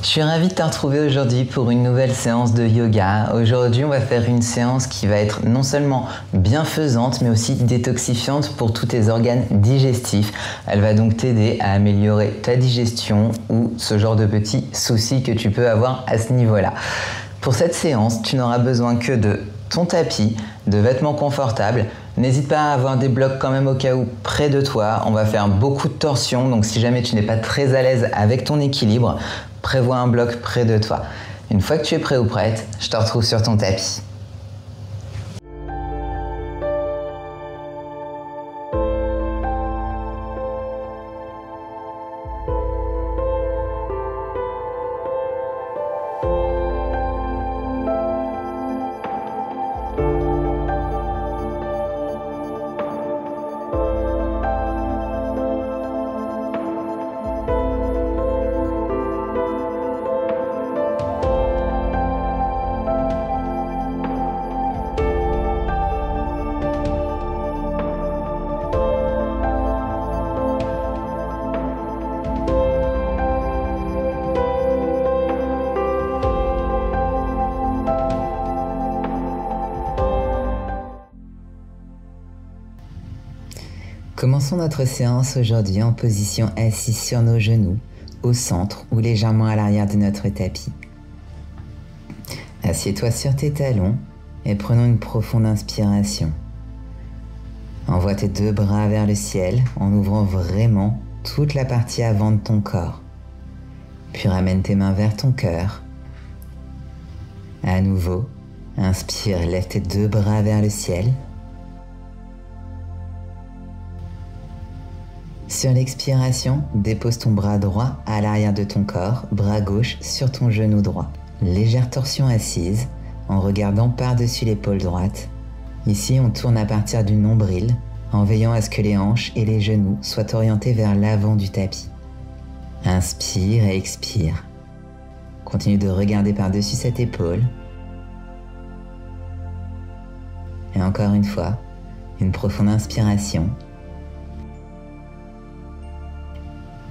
Je suis ravi de te retrouver aujourd'hui pour une nouvelle séance de yoga. Aujourd'hui, on va faire une séance qui va être non seulement bienfaisante, mais aussi détoxifiante pour tous tes organes digestifs. Elle va donc t'aider à améliorer ta digestion ou ce genre de petits soucis que tu peux avoir à ce niveau-là. Pour cette séance, tu n'auras besoin que de ton tapis, de vêtements confortables. N'hésite pas à avoir des blocs quand même au cas où près de toi. On va faire beaucoup de torsions, donc si jamais tu n'es pas très à l'aise avec ton équilibre, prévois un bloc près de toi. Une fois que tu es prêt ou prête, je te retrouve sur ton tapis. Commençons notre séance aujourd'hui en position assise sur nos genoux, au centre ou légèrement à l'arrière de notre tapis. Assieds-toi sur tes talons et prenons une profonde inspiration. Envoie tes deux bras vers le ciel en ouvrant vraiment toute la partie avant de ton corps. Puis ramène tes mains vers ton cœur. À nouveau, inspire, lève tes deux bras vers le ciel. Sur l'expiration, dépose ton bras droit à l'arrière de ton corps, bras gauche sur ton genou droit. Légère torsion assise, en regardant par-dessus l'épaule droite. Ici, on tourne à partir du nombril, en veillant à ce que les hanches et les genoux soient orientés vers l'avant du tapis. Inspire et expire. Continue de regarder par-dessus cette épaule. Et encore une fois, une profonde inspiration.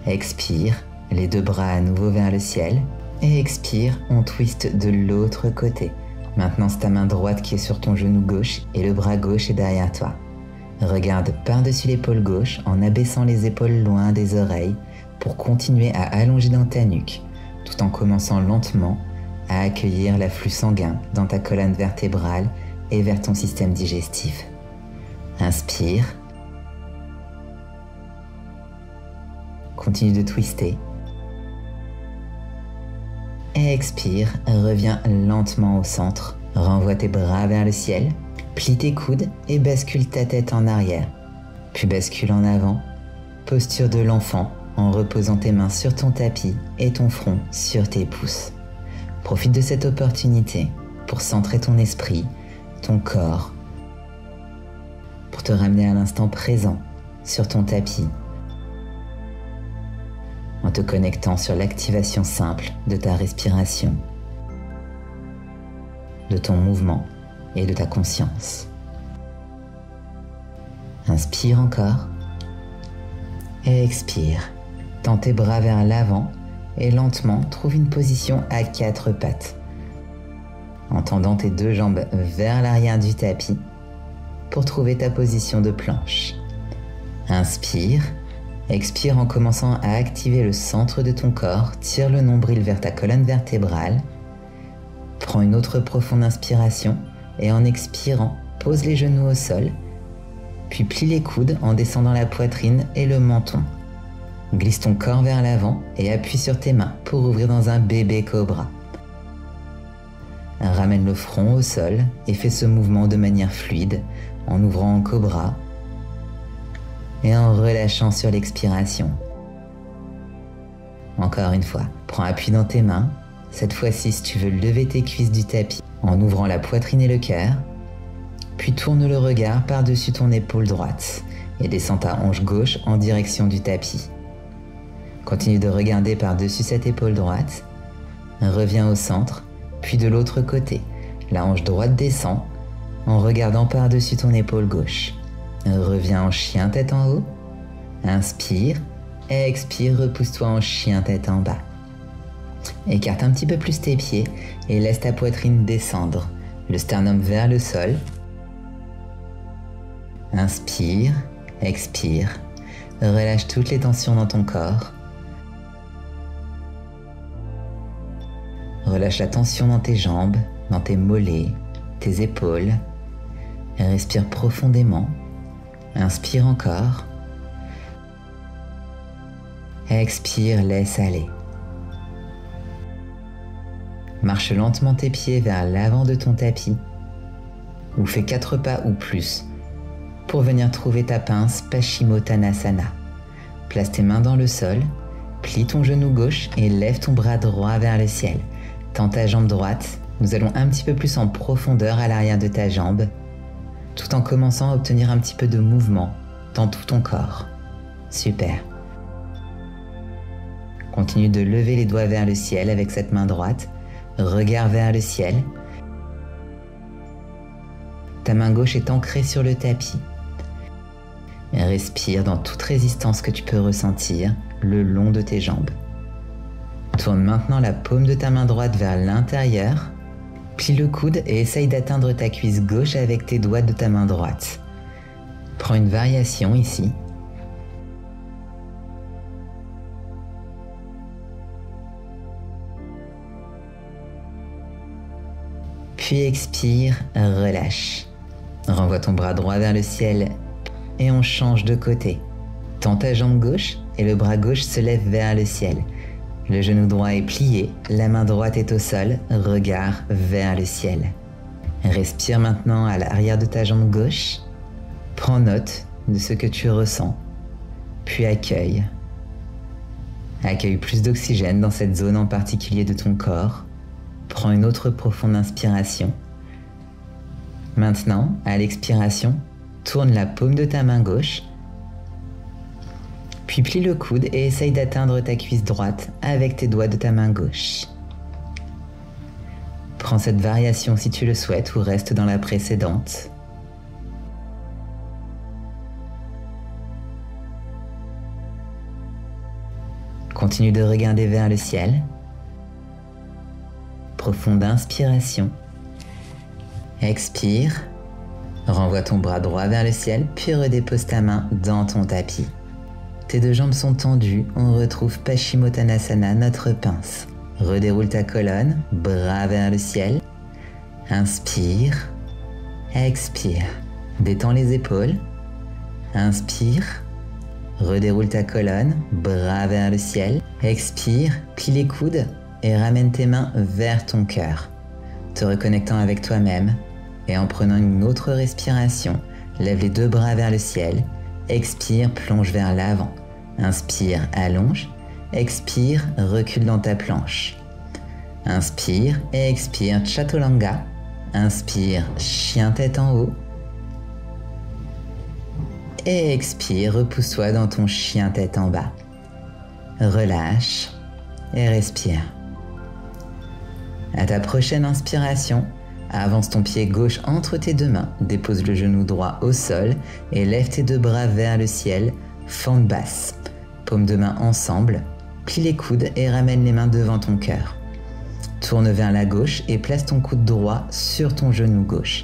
Expire, les deux bras à nouveau vers le ciel. Et expire, on twiste de l'autre côté. Maintenant, c'est ta main droite qui est sur ton genou gauche et le bras gauche est derrière toi. Regarde par-dessus l'épaule gauche en abaissant les épaules loin des oreilles pour continuer à allonger dans ta nuque, tout en commençant lentement à accueillir l'afflux sanguin dans ta colonne vertébrale et vers ton système digestif. Inspire. Continue de twister. Et expire, reviens lentement au centre. Renvoie tes bras vers le ciel. Plie tes coudes et bascule ta tête en arrière. Puis bascule en avant. Posture de l'enfant en reposant tes mains sur ton tapis et ton front sur tes pouces. Profite de cette opportunité pour centrer ton esprit, ton corps, pour te ramener à l'instant présent sur ton tapis, en te connectant sur l'activation simple de ta respiration, de ton mouvement et de ta conscience. Inspire encore et expire. Tends tes bras vers l'avant et lentement trouve une position à quatre pattes, en tendant tes deux jambes vers l'arrière du tapis pour trouver ta position de planche. Inspire. Expire en commençant à activer le centre de ton corps, tire le nombril vers ta colonne vertébrale. Prends une autre profonde inspiration et en expirant, pose les genoux au sol, puis plie les coudes en descendant la poitrine et le menton. Glisse ton corps vers l'avant et appuie sur tes mains pour ouvrir dans un bébé cobra. Ramène le front au sol et fais ce mouvement de manière fluide en ouvrant en cobra et en relâchant sur l'expiration. Encore une fois, prends appui dans tes mains. Cette fois-ci, si tu veux lever tes cuisses du tapis en ouvrant la poitrine et le cœur, puis tourne le regard par-dessus ton épaule droite et descends ta hanche gauche en direction du tapis. Continue de regarder par-dessus cette épaule droite, reviens au centre, puis de l'autre côté. La hanche droite descend en regardant par-dessus ton épaule gauche. Reviens en chien tête en haut. Inspire, expire, repousse-toi en chien tête en bas. Écarte un petit peu plus tes pieds et laisse ta poitrine descendre, le sternum vers le sol. Inspire, expire, relâche toutes les tensions dans ton corps. Relâche la tension dans tes jambes, dans tes mollets, tes épaules. Respire profondément. Inspire encore. Expire, laisse aller. Marche lentement tes pieds vers l'avant de ton tapis ou fais 4 pas ou plus pour venir trouver ta pince Paschimottanasana. Place tes mains dans le sol, plie ton genou gauche et lève ton bras droit vers le ciel. Tends ta jambe droite, nous allons un petit peu plus en profondeur à l'arrière de ta jambe, tout en commençant à obtenir un petit peu de mouvement dans tout ton corps. Super. Continue de lever les doigts vers le ciel avec cette main droite, regard vers le ciel. Ta main gauche est ancrée sur le tapis. Respire dans toute résistance que tu peux ressentir le long de tes jambes. Tourne maintenant la paume de ta main droite vers l'intérieur. Plie le coude et essaye d'atteindre ta cuisse gauche avec tes doigts de ta main droite. Prends une variation ici. Puis expire, relâche. Renvoie ton bras droit vers le ciel et on change de côté. Tends ta jambe gauche et le bras gauche se lève vers le ciel. Le genou droit est plié, la main droite est au sol, regard vers le ciel. Respire maintenant à l'arrière de ta jambe gauche. Prends note de ce que tu ressens, puis accueille. Accueille plus d'oxygène dans cette zone en particulier de ton corps. Prends une autre profonde inspiration. Maintenant, à l'expiration, tourne la paume de ta main gauche, puis plie le coude et essaye d'atteindre ta cuisse droite avec tes doigts de ta main gauche. Prends cette variation si tu le souhaites ou reste dans la précédente. Continue de regarder vers le ciel. Profonde inspiration. Expire. Renvoie ton bras droit vers le ciel, puis redépose ta main dans ton tapis. Tes deux jambes sont tendues, on retrouve Paschimottanasana, notre pince. Redéroule ta colonne, bras vers le ciel. Inspire. Expire. Détends les épaules. Inspire. Redéroule ta colonne, bras vers le ciel. Expire, plie les coudes et ramène tes mains vers ton cœur. Te reconnectant avec toi-même et en prenant une autre respiration, lève les deux bras vers le ciel. Expire, plonge vers l'avant. Inspire, allonge. Expire, recule dans ta planche. Inspire et expire, Chaturanga. Inspire, chien tête en haut. Et expire, repousse-toi dans ton chien tête en bas. Relâche et respire. À ta prochaine inspiration, avance ton pied gauche entre tes deux mains, dépose le genou droit au sol et lève tes deux bras vers le ciel, fente basse. Paumes de main ensemble, plie les coudes et ramène les mains devant ton cœur. Tourne vers la gauche et place ton coude droit sur ton genou gauche.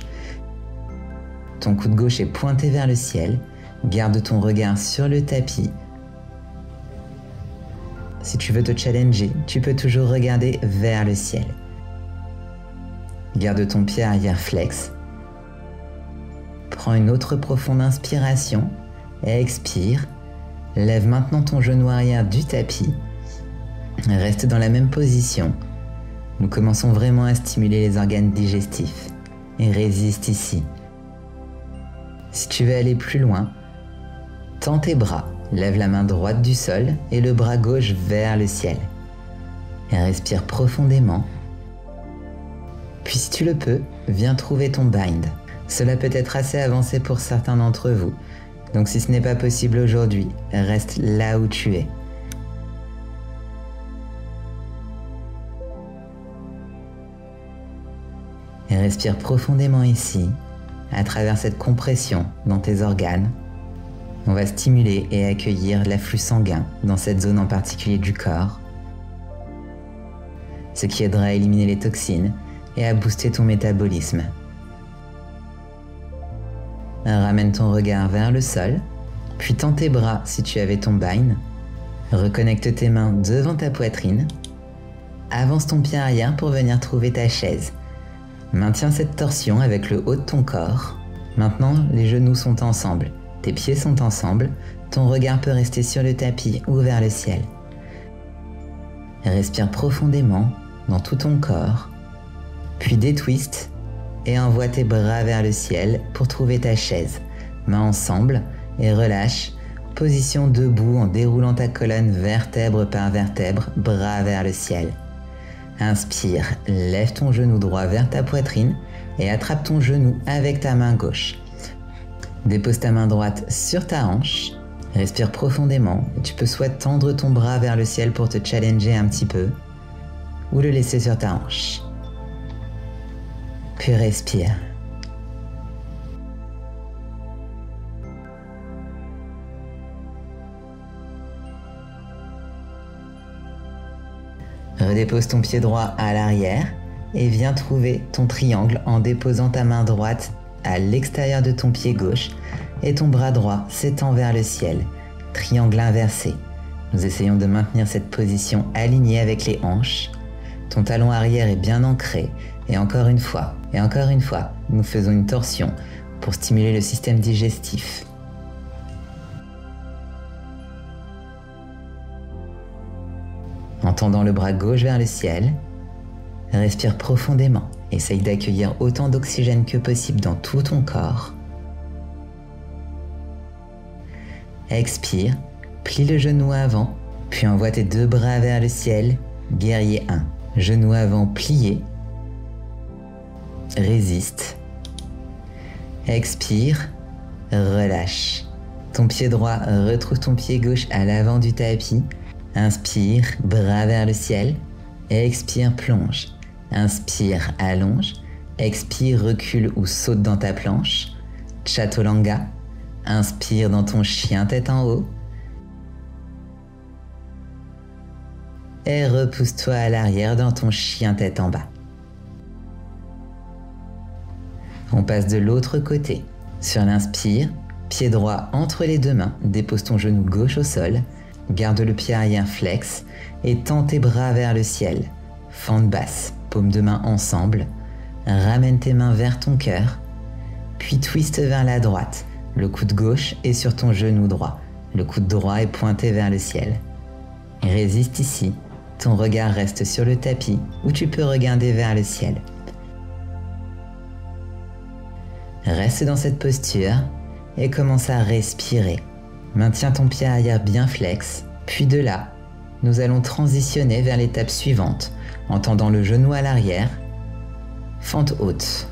Ton coude gauche est pointé vers le ciel, garde ton regard sur le tapis. Si tu veux te challenger, tu peux toujours regarder vers le ciel. Garde ton pied arrière flex. Prends une autre profonde inspiration et expire. Lève maintenant ton genou arrière du tapis. Reste dans la même position. Nous commençons vraiment à stimuler les organes digestifs. Et résiste ici. Si tu veux aller plus loin, tends tes bras. Lève la main droite du sol et le bras gauche vers le ciel. Et respire profondément. Puis si tu le peux, viens trouver ton bind. Cela peut être assez avancé pour certains d'entre vous. Donc si ce n'est pas possible aujourd'hui, reste là où tu es. Et respire profondément ici, à travers cette compression dans tes organes. On va stimuler et accueillir l'afflux sanguin dans cette zone en particulier du corps. ce qui aidera à éliminer les toxines et à booster ton métabolisme. Ramène ton regard vers le sol, puis tends tes bras si tu avais ton bind. Reconnecte tes mains devant ta poitrine. Avance ton pied arrière pour venir trouver ta chaise. Maintiens cette torsion avec le haut de ton corps. Maintenant, les genoux sont ensemble, tes pieds sont ensemble, ton regard peut rester sur le tapis ou vers le ciel. Respire profondément dans tout ton corps, puis détwiste et envoie tes bras vers le ciel pour trouver ta chaise. Mains ensemble et relâche. Position debout en déroulant ta colonne vertèbre par vertèbre, bras vers le ciel. Inspire, lève ton genou droit vers ta poitrine et attrape ton genou avec ta main gauche. Dépose ta main droite sur ta hanche. Respire profondément. Tu peux soit tendre ton bras vers le ciel pour te challenger un petit peu ou le laisser sur ta hanche. Puis respire. Redépose ton pied droit à l'arrière et viens trouver ton triangle en déposant ta main droite à l'extérieur de ton pied gauche et ton bras droit s'étend vers le ciel. Triangle inversé. Nous essayons de maintenir cette position alignée avec les hanches. Ton talon arrière est bien ancré et encore une fois, nous faisons une torsion pour stimuler le système digestif. En tendant le bras gauche vers le ciel, respire profondément. Essaye d'accueillir autant d'oxygène que possible dans tout ton corps. Expire, plie le genou avant, puis envoie tes deux bras vers le ciel. Guerrier 1. Genou avant plié. Résiste. Expire, relâche. Ton pied droit retrouve ton pied gauche à l'avant du tapis. Inspire, bras vers le ciel. Expire, plonge. Inspire, allonge. Expire, recule ou saute dans ta planche. Chaturanga. Inspire dans ton chien tête en haut. Et repousse-toi à l'arrière dans ton chien tête en bas. On passe de l'autre côté. Sur l'inspire, pied droit entre les deux mains, dépose ton genou gauche au sol, garde le pied arrière flex et tends tes bras vers le ciel. Fente basse, paumes de main ensemble, ramène tes mains vers ton cœur, puis twiste vers la droite. Le coude gauche est sur ton genou droit, le coude droit est pointé vers le ciel. Résiste ici, ton regard reste sur le tapis ou tu peux regarder vers le ciel. Reste dans cette posture et commence à respirer. Maintiens ton pied arrière bien flex, puis de là, nous allons transitionner vers l'étape suivante en tendant le genou à l'arrière, fente haute.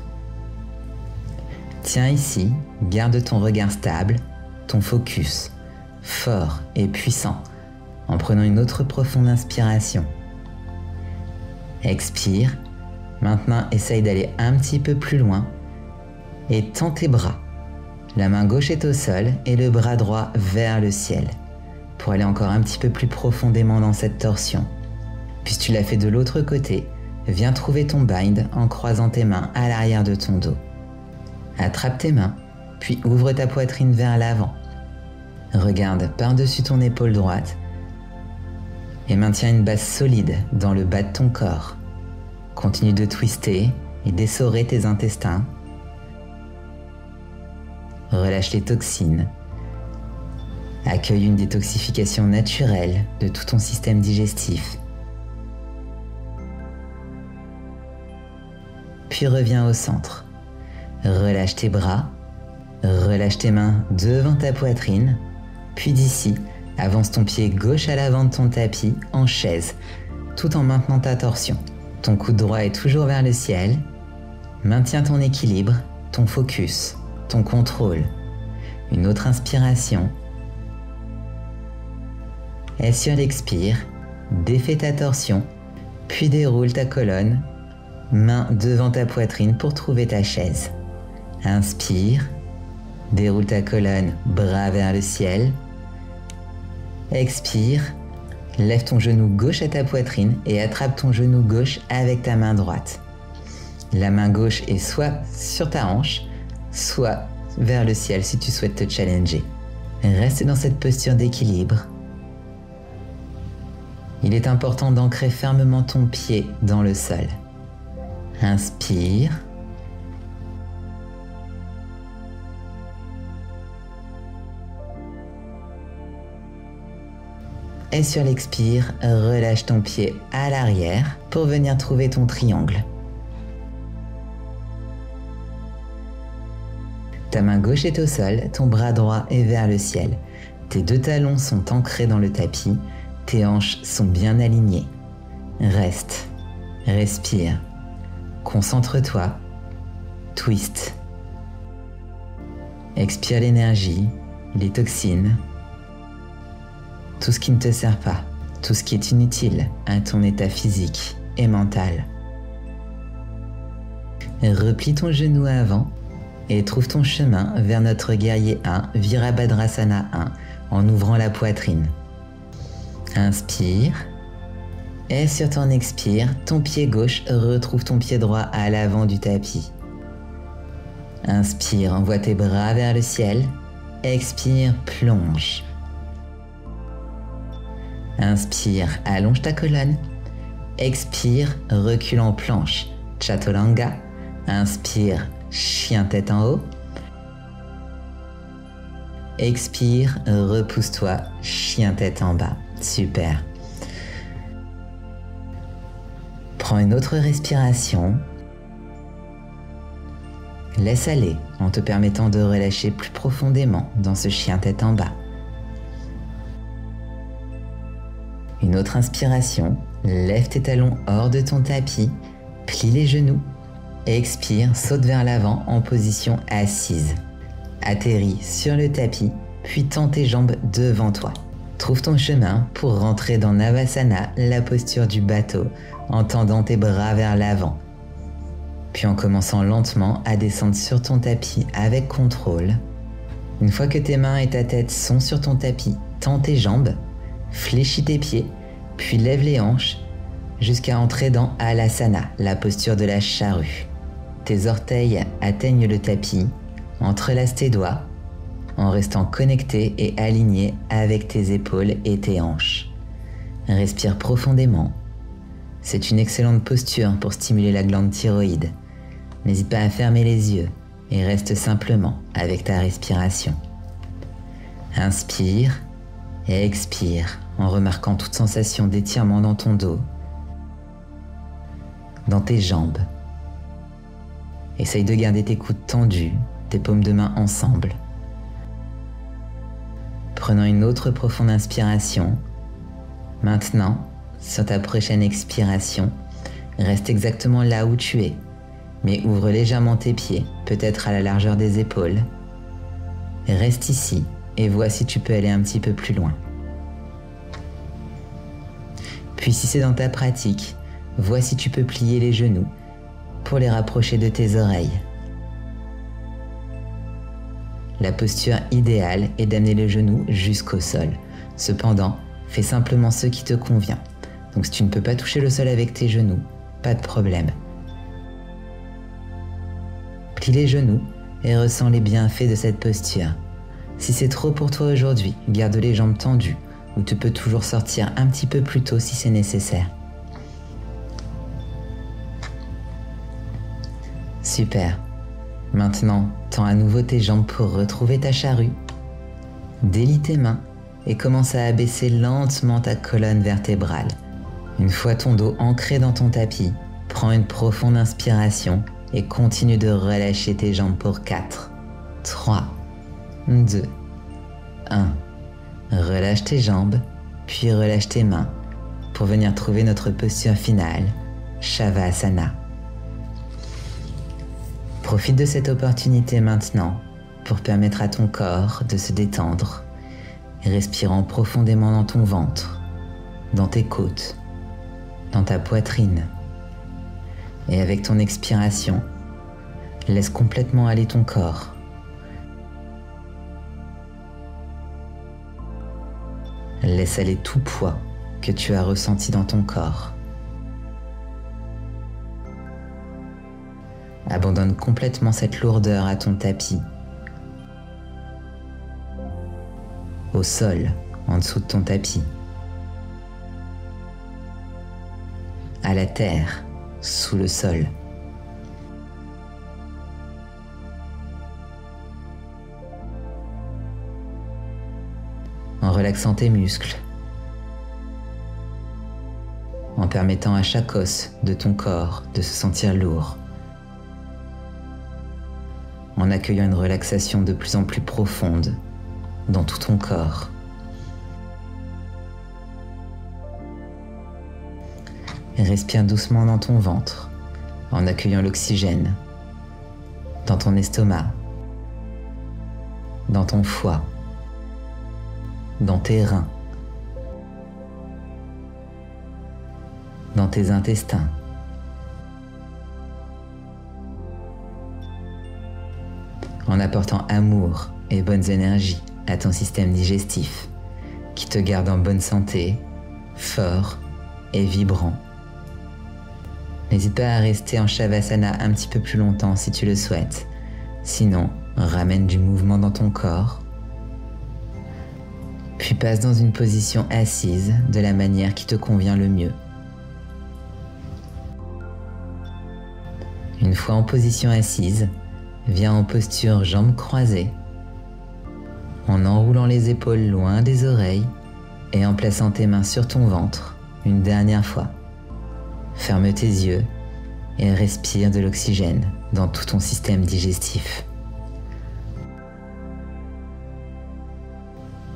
Tiens ici, garde ton regard stable, ton focus, fort et puissant, en prenant une autre profonde inspiration. Expire, maintenant essaye d'aller un petit peu plus loin et tends tes bras. La main gauche est au sol et le bras droit vers le ciel, pour aller encore un petit peu plus profondément dans cette torsion. Puis tu l'as fait de l'autre côté, viens trouver ton bind en croisant tes mains à l'arrière de ton dos. Attrape tes mains, puis ouvre ta poitrine vers l'avant. Regarde par-dessus ton épaule droite et maintiens une base solide dans le bas de ton corps. Continue de twister et d'essorer tes intestins. Relâche les toxines. Accueille une détoxification naturelle de tout ton système digestif. Puis reviens au centre. Relâche tes bras, relâche tes mains devant ta poitrine, puis d'ici, avance ton pied gauche à l'avant de ton tapis en chaise, tout en maintenant ta torsion. Ton coude droit est toujours vers le ciel. Maintiens ton équilibre, ton focus, ton contrôle. Une autre inspiration. Et sur l'expire, défais ta torsion, puis déroule ta colonne, main devant ta poitrine pour trouver ta chaise. Inspire, déroule ta colonne, bras vers le ciel. Expire, Lève ton genou gauche à ta poitrine et attrape ton genou gauche avec ta main droite. La main gauche est soit sur ta hanche, soit vers le ciel si tu souhaites te challenger. Reste dans cette posture d'équilibre. Il est important d'ancrer fermement ton pied dans le sol. Inspire. Et sur l'expire, relâche ton pied à l'arrière pour venir trouver ton triangle. Ta main gauche est au sol, ton bras droit est vers le ciel. Tes deux talons sont ancrés dans le tapis, tes hanches sont bien alignées. Reste, respire, concentre-toi, twist. Expire l'énergie, les toxines, tout ce qui ne te sert pas, tout ce qui est inutile à ton état physique et mental. Replie ton genou avant et trouve ton chemin vers notre guerrier 1, Virabhadrasana 1, en ouvrant la poitrine. Inspire. Et sur ton expire, ton pied gauche retrouve ton pied droit à l'avant du tapis. Inspire, envoie tes bras vers le ciel. Expire, plonge. Inspire, allonge ta colonne. Expire, recule en planche. Chaturanga. Inspire, chien tête en haut. Expire, repousse-toi, chien tête en bas. Super. Prends une autre respiration. Laisse aller en te permettant de relâcher plus profondément dans ce chien tête en bas. Une autre inspiration. Lève tes talons hors de ton tapis. Plie les genoux. Expire, saute vers l'avant en position assise. Atterris sur le tapis, puis tends tes jambes devant toi. Trouve ton chemin pour rentrer dans Navasana, la posture du bateau, en tendant tes bras vers l'avant. Puis en commençant lentement à descendre sur ton tapis avec contrôle. Une fois que tes mains et ta tête sont sur ton tapis, tends tes jambes, fléchis tes pieds, puis lève les hanches jusqu'à entrer dans Alasana, la posture de la charrue. Tes orteils atteignent le tapis, entrelace tes doigts en restant connecté et aligné avec tes épaules et tes hanches. Respire profondément. C'est une excellente posture pour stimuler la glande thyroïde. N'hésite pas à fermer les yeux et reste simplement avec ta respiration. Inspire et expire en remarquant toute sensation d'étirement dans ton dos, dans tes jambes. Essaye de garder tes coudes tendus, tes paumes de main ensemble. Prenant une autre profonde inspiration. Maintenant, sur ta prochaine expiration, reste exactement là où tu es, mais ouvre légèrement tes pieds, peut-être à la largeur des épaules. Reste ici et vois si tu peux aller un petit peu plus loin. Puis si c'est dans ta pratique, vois si tu peux plier les genoux pour les rapprocher de tes oreilles. La posture idéale est d'amener le genou jusqu'au sol. Cependant, fais simplement ce qui te convient. Donc si tu ne peux pas toucher le sol avec tes genoux, pas de problème. Plie les genoux et ressens les bienfaits de cette posture. Si c'est trop pour toi aujourd'hui, garde les jambes tendues ou tu peux toujours sortir un petit peu plus tôt si c'est nécessaire. Super. Maintenant, tends à nouveau tes jambes pour retrouver ta charrue. Délie tes mains et commence à abaisser lentement ta colonne vertébrale. Une fois ton dos ancré dans ton tapis, prends une profonde inspiration et continue de relâcher tes jambes pour 4, 3, 2, 1. Relâche tes jambes, puis relâche tes mains pour venir trouver notre posture finale, Shavasana. Profite de cette opportunité maintenant pour permettre à ton corps de se détendre, respirant profondément dans ton ventre, dans tes côtes, dans ta poitrine. Et avec ton expiration, laisse complètement aller ton corps. Laisse aller tout poids, que tu as ressenti dans ton corps. Abandonne complètement cette lourdeur à ton tapis, au sol, en dessous de ton tapis, à la terre, sous le sol. En relaxant tes muscles, en permettant à chaque os de ton corps de se sentir lourd, en accueillant une relaxation de plus en plus profonde dans tout ton corps. Respire doucement dans ton ventre, en accueillant l'oxygène dans ton estomac, dans ton foie, dans tes reins, dans tes intestins. En apportant amour et bonnes énergies à ton système digestif, qui te garde en bonne santé, fort et vibrant. N'hésite pas à rester en Shavasana un petit peu plus longtemps si tu le souhaites. Sinon, ramène du mouvement dans ton corps. Puis passe dans une position assise de la manière qui te convient le mieux. Une fois en position assise, viens en posture jambes croisées, en enroulant les épaules loin des oreilles et en plaçant tes mains sur ton ventre une dernière fois. Ferme tes yeux et respire de l'oxygène dans tout ton système digestif.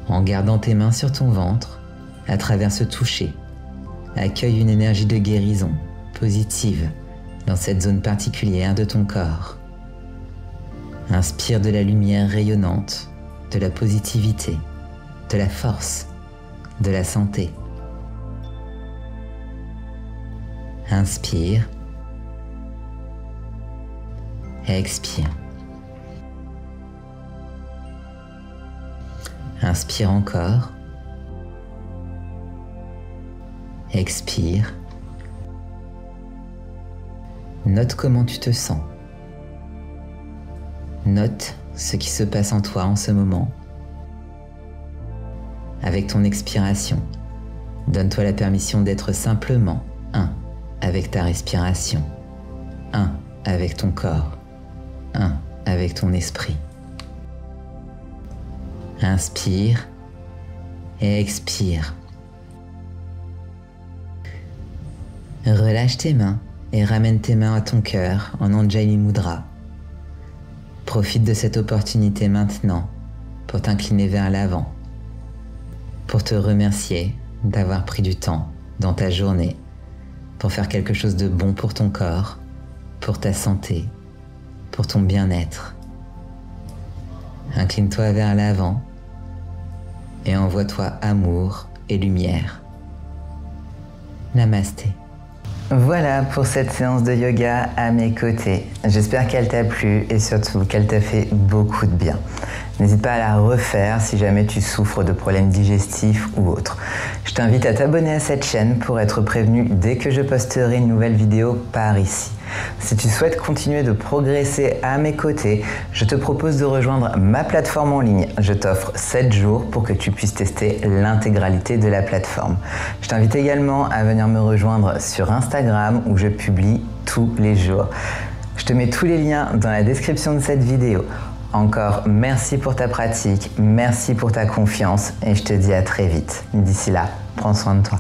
En gardant tes mains sur ton ventre, à travers ce toucher, accueille une énergie de guérison positive dans cette zone particulière de ton corps. Inspire de la lumière rayonnante, de la positivité, de la force, de la santé. Inspire. Expire. Inspire encore. Expire. Note comment tu te sens. Note ce qui se passe en toi en ce moment. Avec ton expiration, donne-toi la permission d'être simplement un avec ta respiration, un avec ton corps, un avec ton esprit. Inspire et expire. Relâche tes mains et ramène tes mains à ton cœur en Anjali Mudra. Profite de cette opportunité maintenant pour t'incliner vers l'avant, pour te remercier d'avoir pris du temps dans ta journée pour faire quelque chose de bon pour ton corps, pour ta santé, pour ton bien-être. Incline-toi vers l'avant et envoie-toi amour et lumière. Namasté. Voilà pour cette séance de yoga à mes côtés. J'espère qu'elle t'a plu et surtout qu'elle t'a fait beaucoup de bien. N'hésite pas à la refaire si jamais tu souffres de problèmes digestifs ou autres. Je t'invite à t'abonner à cette chaîne pour être prévenu dès que je posterai une nouvelle vidéo par ici. Si tu souhaites continuer de progresser à mes côtés, je te propose de rejoindre ma plateforme en ligne. Je t'offre 7 jours pour que tu puisses tester l'intégralité de la plateforme. Je t'invite également à venir me rejoindre sur Instagram où je publie tous les jours. Je te mets tous les liens dans la description de cette vidéo. Encore merci pour ta pratique, merci pour ta confiance et je te dis à très vite. D'ici là, prends soin de toi.